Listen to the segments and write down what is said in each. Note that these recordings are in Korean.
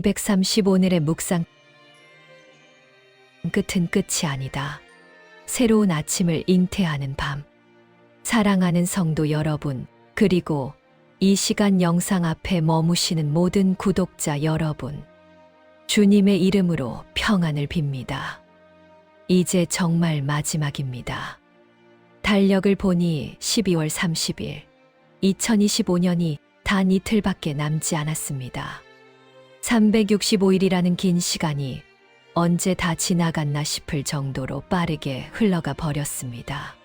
235일의 묵상 끝은 끝이 아니다. 새로운 아침을 잉태하는 밤. 사랑하는 성도 여러분, 그리고 이 시간 영상 앞에 머무시는 모든 구독자 여러분, 주님의 이름으로 평안을 빕니다. 이제 정말 마지막입니다. 달력을 보니 12월 30일, 2025년이 단 이틀밖에 남지 않았습니다. 365일이라는 긴 시간이 언제 다 지나갔나 싶을 정도로 빠르게 흘러가 버렸습니다.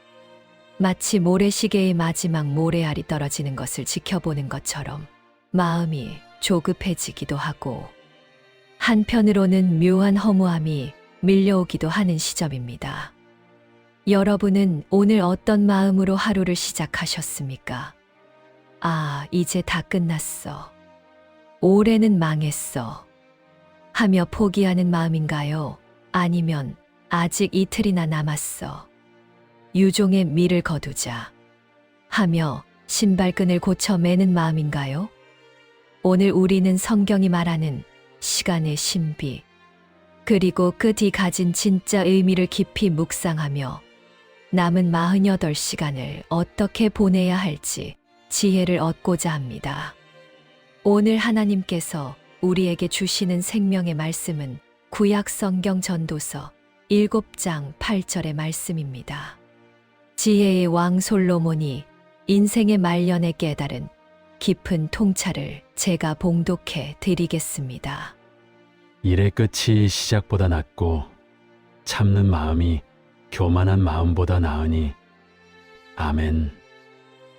마치 모래시계의 마지막 모래알이 떨어지는 것을 지켜보는 것처럼 마음이 조급해지기도 하고 한편으로는 묘한 허무함이 밀려오기도 하는 시점입니다. 여러분은 오늘 어떤 마음으로 하루를 시작하셨습니까? 아, 이제 다 끝났어. 올해는 망했어. 하며 포기하는 마음인가요? 아니면 아직 이틀이나 남았어. 유종의 미를 거두자. 하며 신발끈을 고쳐 매는 마음인가요? 오늘 우리는 성경이 말하는 시간의 신비, 그리고 끝이 가진 진짜 의미를 깊이 묵상하며 남은 48시간을 어떻게 보내야 할지 지혜를 얻고자 합니다. 오늘 하나님께서 우리에게 주시는 생명의 말씀은 구약 성경 전도서 7장 8절의 말씀입니다. 지혜의 왕 솔로몬이 인생의 말년에 깨달은 깊은 통찰을 제가 봉독해 드리겠습니다. 일의 끝이 시작보다 낫고 참는 마음이 교만한 마음보다 나으니. 아멘.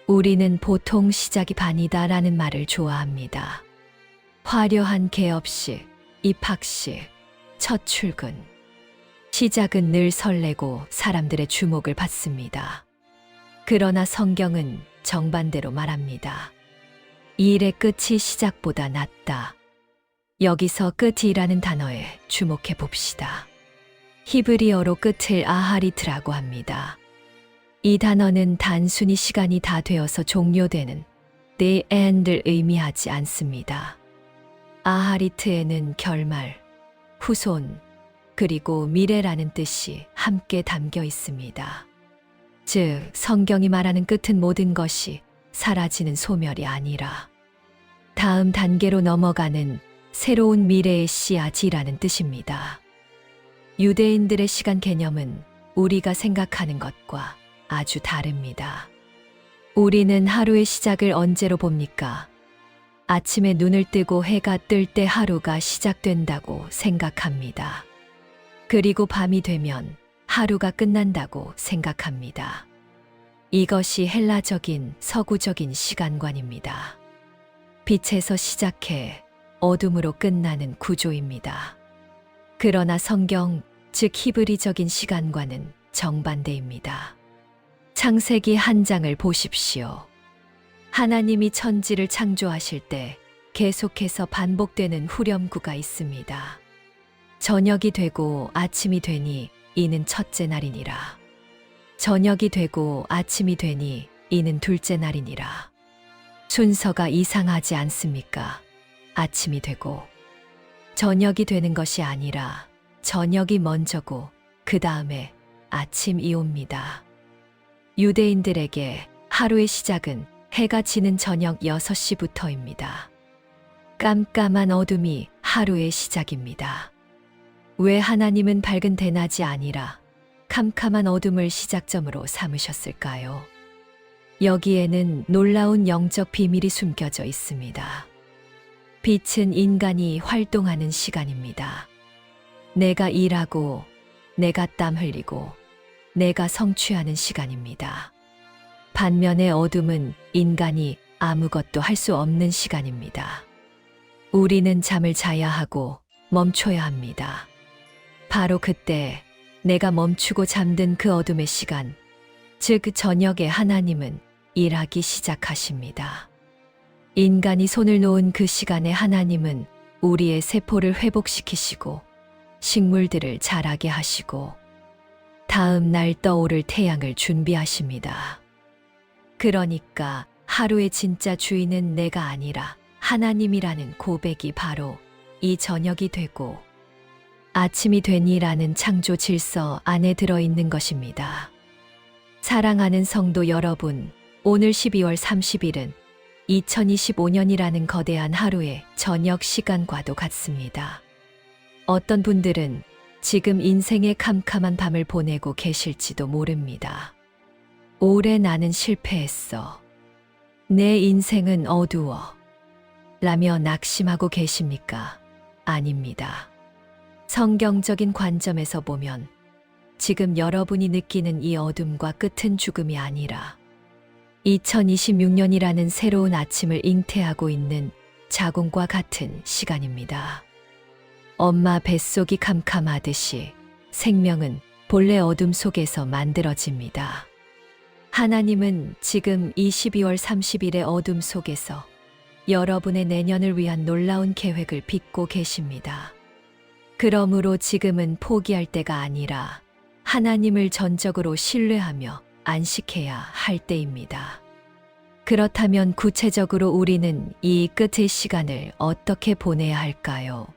우리는 보통 시작이 반이다라는 말을 좋아합니다. 화려한 개업식, 입학식, 첫 출근. 시작은 늘 설레고 사람들의 주목을 받습니다. 그러나 성경은 정반대로 말합니다. 이 일의 끝이 시작보다 낫다. 여기서 끝이라는 단어에 주목해 봅시다. 히브리어로 끝을 아하리트라고 합니다. 이 단어는 단순히 시간이 다 되어서 종료되는 the end를 의미하지 않습니다. 아하리트에는 결말, 후손, 그리고 미래라는 뜻이 함께 담겨 있습니다. 즉, 성경이 말하는 끝은 모든 것이 사라지는 소멸이 아니라 다음 단계로 넘어가는 새로운 미래의 씨앗이라는 뜻입니다. 유대인들의 시간 개념은 우리가 생각하는 것과 아주 다릅니다. 우리는 하루의 시작을 언제로 봅니까? 아침에 눈을 뜨고 해가 뜰 때 하루가 시작된다고 생각합니다. 그리고 밤이 되면 하루가 끝난다고 생각합니다. 이것이 헬라적인 서구적인 시간관입니다. 빛에서 시작해 어둠으로 끝나는 구조입니다. 그러나 성경, 즉 히브리적인 시간과는 정반대입니다. 창세기 1장을 보십시오. 하나님이 천지를 창조하실 때 계속해서 반복되는 후렴구가 있습니다. 저녁이 되고 아침이 되니 이는 첫째 날이니라. 저녁이 되고 아침이 되니 이는 둘째 날이니라. 순서가 이상하지 않습니까? 아침이 되고 저녁이 되는 것이 아니라 저녁이 먼저고 그 다음에 아침이 옵니다. 유대인들에게 하루의 시작은 해가 지는 저녁 6시부터입니다. 깜깜한 어둠이 하루의 시작입니다. 왜 하나님은 밝은 대낮이 아니라 캄캄한 어둠을 시작점으로 삼으셨을까요? 여기에는 놀라운 영적 비밀이 숨겨져 있습니다. 빛은 인간이 활동하는 시간입니다. 내가 일하고, 내가 땀 흘리고, 내가 성취하는 시간입니다. 반면에 어둠은 인간이 아무것도 할 수 없는 시간입니다. 우리는 잠을 자야 하고 멈춰야 합니다. 바로 그때 내가 멈추고 잠든 그 어둠의 시간, 즉 저녁에 하나님은 일하기 시작하십니다. 인간이 손을 놓은 그 시간에 하나님은 우리의 세포를 회복시키시고 식물들을 자라게 하시고 다음 날 떠오를 태양을 준비하십니다. 그러니까 하루의 진짜 주인은 내가 아니라 하나님이라는 고백이 바로 이 저녁이 되고 아침이 되니라는 창조 질서 안에 들어있는 것입니다. 사랑하는 성도 여러분, 오늘 12월 30일은 2025년이라는 거대한 하루의 저녁 시간과도 같습니다. 어떤 분들은 지금 인생의 캄캄한 밤을 보내고 계실지도 모릅니다. 올해 나는 실패했어. 내 인생은 어두워. 라며 낙심하고 계십니까? 아닙니다. 성경적인 관점에서 보면 지금 여러분이 느끼는 이 어둠과 끝은 죽음이 아니라 2026년이라는 새로운 아침을 잉태하고 있는 자궁과 같은 시간입니다. 엄마 뱃속이 캄캄하듯이 생명은 본래 어둠 속에서 만들어집니다. 하나님은 지금 이 12월 30일의 어둠 속에서 여러분의 내년을 위한 놀라운 계획을 빚고 계십니다. 그러므로 지금은 포기할 때가 아니라 하나님을 전적으로 신뢰하며 안식해야 할 때입니다. 그렇다면 구체적으로 우리는 이 끝의 시간을 어떻게 보내야 할까요?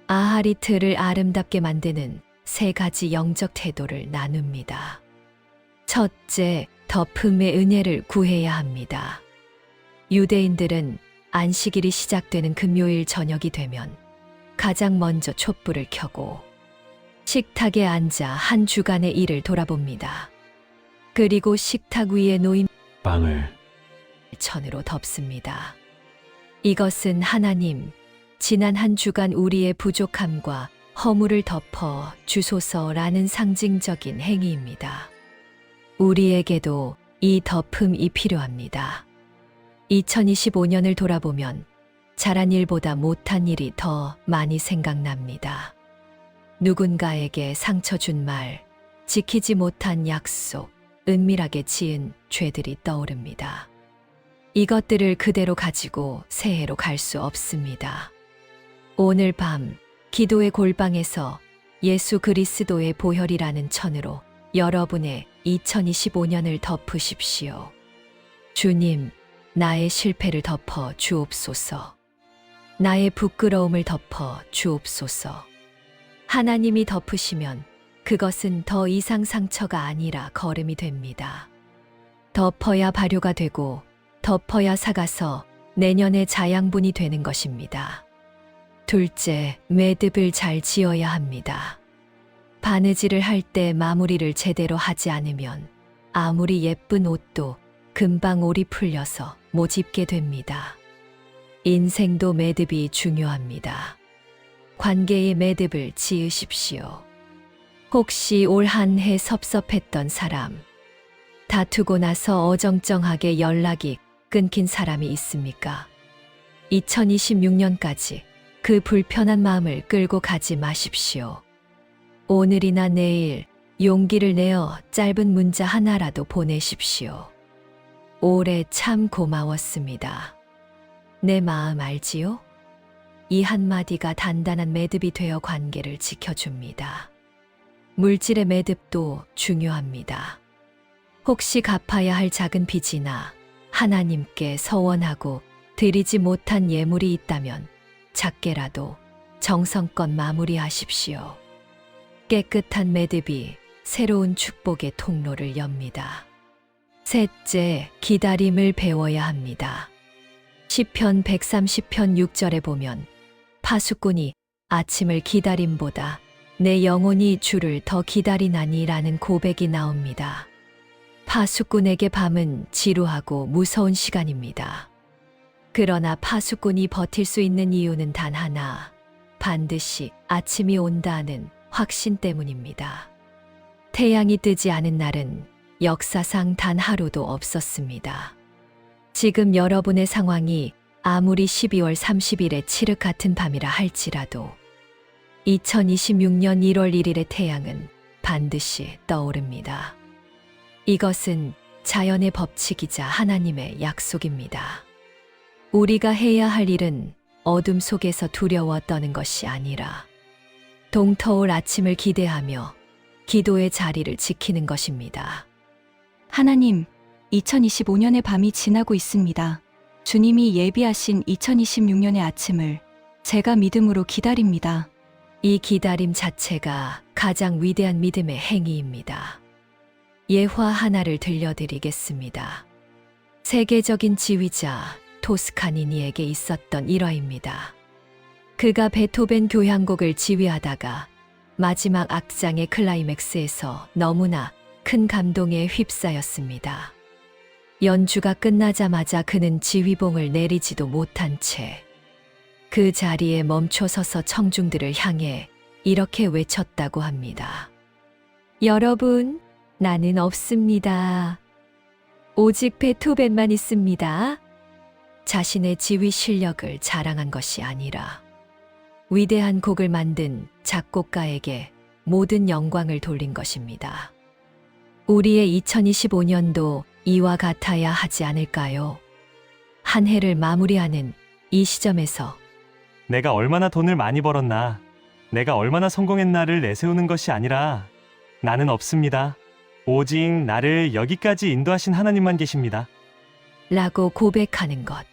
아하리트를 아름답게 만드는 3가지 영적 태도를 나눕니다. 첫째, 덮음의 은혜를 구해야 합니다. 유대인들은 안식일이 시작되는 금요일 저녁이 되면 가장 먼저 촛불을 켜고 식탁에 앉아 한 주간의 일을 돌아봅니다. 그리고 식탁 위에 놓인 빵을 천으로 덮습니다. 이것은 하나님, 지난 한 주간 우리의 부족함과 허물을 덮어 주소서라는 상징적인 행위입니다. 우리에게도 이 덮음이 필요합니다. 2025년을 돌아보면 잘한 일보다 못한 일이 더 많이 생각납니다. 누군가에게 상처 준 말, 지키지 못한 약속, 은밀하게 지은 죄들이 떠오릅니다. 이것들을 그대로 가지고 새해로 갈 수 없습니다. 오늘 밤 기도의 골방에서 예수 그리스도의 보혈이라는 천으로 여러분의 2025년을 덮으십시오. 주님, 나의 실패를 덮어 주옵소서. 나의 부끄러움을 덮어 주옵소서. 하나님이 덮으시면 그것은 더 이상 상처가 아니라 거름이 됩니다. 덮어야 발효가 되고 덮어야 삭아서 내년의 자양분이 되는 것입니다. 둘째, 매듭을 잘 지어야 합니다. 바느질을 할 때 마무리를 제대로 하지 않으면 아무리 예쁜 옷도 금방 올이 풀려서 못 입게 됩니다. 인생도 매듭이 중요합니다. 관계의 매듭을 지으십시오. 혹시 올 한 해 섭섭했던 사람, 다투고 나서 어정쩡하게 연락이 끊긴 사람이 있습니까? 2026년까지 그 불편한 마음을 끌고 가지 마십시오. 오늘이나 내일 용기를 내어 짧은 문자 하나라도 보내십시오. 올해 참 고마웠습니다. 내 마음 알지요? 이 한마디가 단단한 매듭이 되어 관계를 지켜줍니다. 물질의 매듭도 중요합니다. 혹시 갚아야 할 작은 빚이나 하나님께 서원하고 드리지 못한 예물이 있다면 작게라도 정성껏 마무리하십시오. 깨끗한 매듭이 새로운 축복의 통로를 엽니다. 셋째, 기다림을 배워야 합니다. 시편 130편 6절에 보면 파수꾼이 아침을 기다림보다 내 영혼이 주를 더 기다리나니라는 고백이 나옵니다. 파수꾼에게 밤은 지루하고 무서운 시간입니다. 그러나 파수꾼이 버틸 수 있는 이유는 단 하나, 반드시 아침이 온다는 확신 때문입니다. 태양이 뜨지 않은 날은 역사상 단 하루도 없었습니다. 지금 여러분의 상황이 아무리 12월 30일의 칠흑 같은 밤이라 할지라도 2026년 1월 1일의 태양은 반드시 떠오릅니다. 이것은 자연의 법칙이자 하나님의 약속입니다. 우리가 해야 할 일은 어둠 속에서 두려워 떠는 것이 아니라 동터올 아침을 기대하며 기도의 자리를 지키는 것입니다. 하나님, 2025년의 밤이 지나고 있습니다. 주님이 예비하신 2026년의 아침을 제가 믿음으로 기다립니다. 이 기다림 자체가 가장 위대한 믿음의 행위입니다. 예화 하나를 들려드리겠습니다. 세계적인 지휘자 토스카니니에게 있었던 일화입니다. 그가 베토벤 교향곡을 지휘하다가 마지막 악장의 클라이맥스에서 너무나 큰 감동에 휩싸였습니다. 연주가 끝나자마자 그는 지휘봉을 내리지도 못한 채 그 자리에 멈춰서서 청중들을 향해 이렇게 외쳤다고 합니다. 여러분, 나는 없습니다. 오직 베토벤만 있습니다. 자신의 지휘 실력을 자랑한 것이 아니라 위대한 곡을 만든 작곡가에게 모든 영광을 돌린 것입니다. 우리의 2025년도 이와 같아야 하지 않을까요? 한 해를 마무리하는 이 시점에서 내가 얼마나 돈을 많이 벌었나, 내가 얼마나 성공했나를 내세우는 것이 아니라 나는 없습니다. 오직 나를 여기까지 인도하신 하나님만 계십니다. 라고 고백하는 것.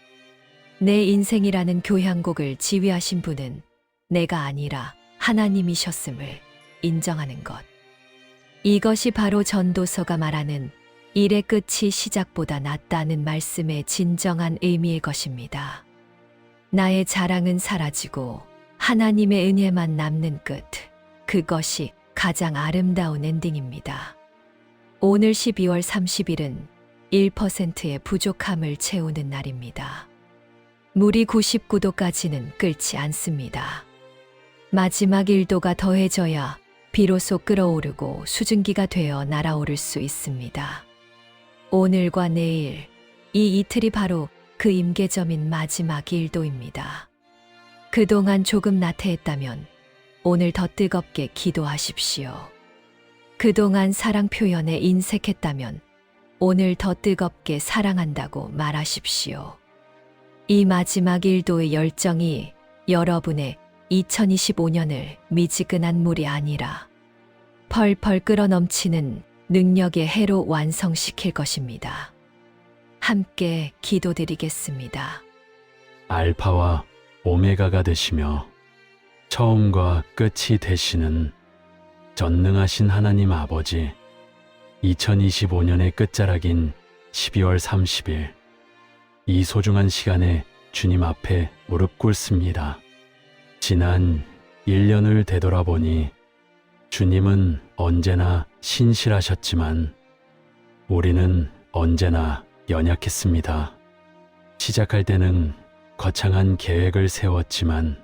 내 인생이라는 교향곡을 지휘하신 분은 내가 아니라 하나님이셨음을 인정하는 것. 이것이 바로 전도서가 말하는 일의 끝이 시작보다 낫다는 말씀의 진정한 의미의 것입니다. 나의 자랑은 사라지고 하나님의 은혜만 남는 끝. 그것이 가장 아름다운 엔딩입니다. 오늘 12월 30일은 1%의 부족함을 채우는 날입니다. 물이 99도까지는 끓지 않습니다. 마지막 1도가 더해져야 비로소 끓어오르고 수증기가 되어 날아오를 수 있습니다. 오늘과 내일, 이 이틀이 바로 그 임계점인 마지막 1도입니다. 그동안 조금 나태했다면 오늘 더 뜨겁게 기도하십시오. 그동안 사랑 표현에 인색했다면 오늘 더 뜨겁게 사랑한다고 말하십시오. 이 마지막 1도의 열정이 여러분의 2025년을 미지근한 물이 아니라 펄펄 끓어 넘치는 능력의 해로 완성시킬 것입니다. 함께 기도드리겠습니다. 알파와 오메가가 되시며 처음과 끝이 되시는 전능하신 하나님 아버지, 2025년의 끝자락인 12월 30일, 이 소중한 시간에 주님 앞에 무릎 꿇습니다. 지난 1년을 되돌아보니 주님은 언제나 신실하셨지만 우리는 언제나 연약했습니다. 시작할 때는 거창한 계획을 세웠지만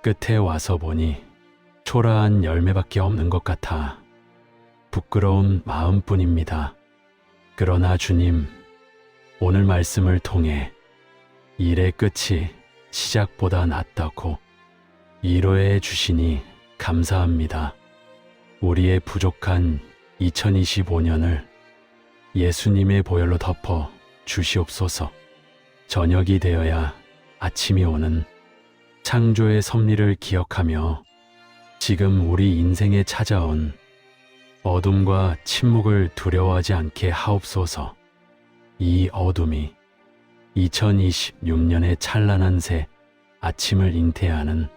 끝에 와서 보니 초라한 열매밖에 없는 것 같아 부끄러운 마음뿐입니다. 그러나 주님, 오늘 말씀을 통해 일의 끝이 시작보다 낫다고 위로해 주시니 감사합니다. 우리의 부족한 2025년을 예수님의 보혈로 덮어 주시옵소서. 저녁이 되어야 아침이 오는 창조의 섭리를 기억하며 지금 우리 인생에 찾아온 어둠과 침묵을 두려워하지 않게 하옵소서. 이 어둠이 2026년의 찬란한 새 아침을 잉태하는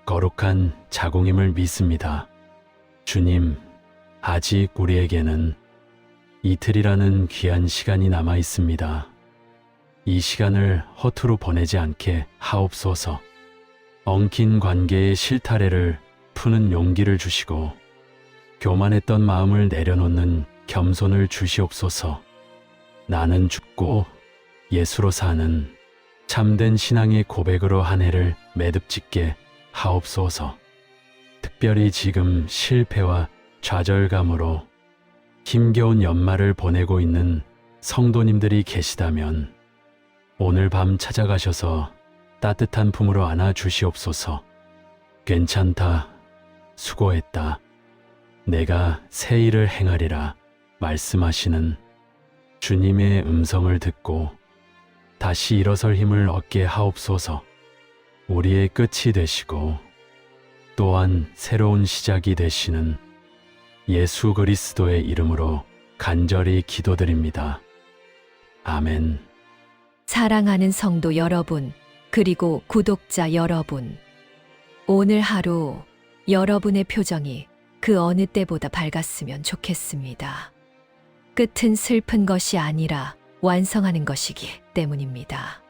거룩한 자궁임을 믿습니다. 주님, 아직 우리에게는 이틀이라는 귀한 시간이 남아 있습니다. 이 시간을 허투루 보내지 않게 하옵소서. 엉킨 관계의 실타래를 푸는 용기를 주시고 교만했던 마음을 내려놓는 겸손을 주시옵소서. 나는 죽고 예수로 사는 참된 신앙의 고백으로 한 해를 매듭짓게 하옵소서. 특별히 지금 실패와 좌절감으로 힘겨운 연말을 보내고 있는 성도님들이 계시다면 오늘 밤 찾아가셔서 따뜻한 품으로 안아 주시옵소서. 괜찮다, 수고했다, 내가 새 일을 행하리라 말씀하시는 주님의 음성을 듣고 다시 일어설 힘을 얻게 하옵소서. 우리의 끝이 되시고 또한 새로운 시작이 되시는 예수 그리스도의 이름으로 간절히 기도드립니다. 아멘. 사랑하는 성도 여러분, 그리고 구독자 여러분, 오늘 하루 여러분의 표정이 그 어느 때보다 밝았으면 좋겠습니다. 끝은 슬픈 것이 아니라 완성하는 것이기 때문입니다.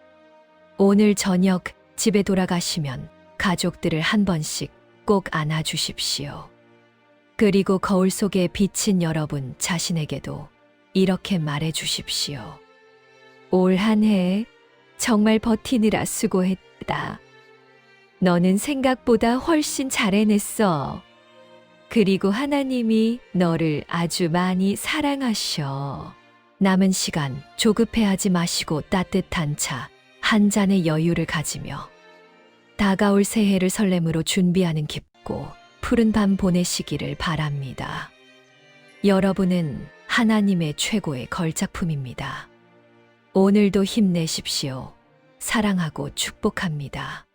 오늘 저녁 집에 돌아가시면 가족들을 한 번씩 꼭 안아주십시오. 그리고 거울 속에 비친 여러분 자신에게도 이렇게 말해 주십시오. 올 한 해 정말 버티느라 수고했다. 너는 생각보다 훨씬 잘 해냈어. 그리고 하나님이 너를 아주 많이 사랑하셔. 남은 시간 조급해하지 마시고 따뜻한 차 한 잔의 여유를 가지며 다가올 새해를 설렘으로 준비하는 깊고 푸른 밤 보내시기를 바랍니다. 여러분은 하나님의 최고의 걸작품입니다. 오늘도 힘내십시오. 사랑하고 축복합니다.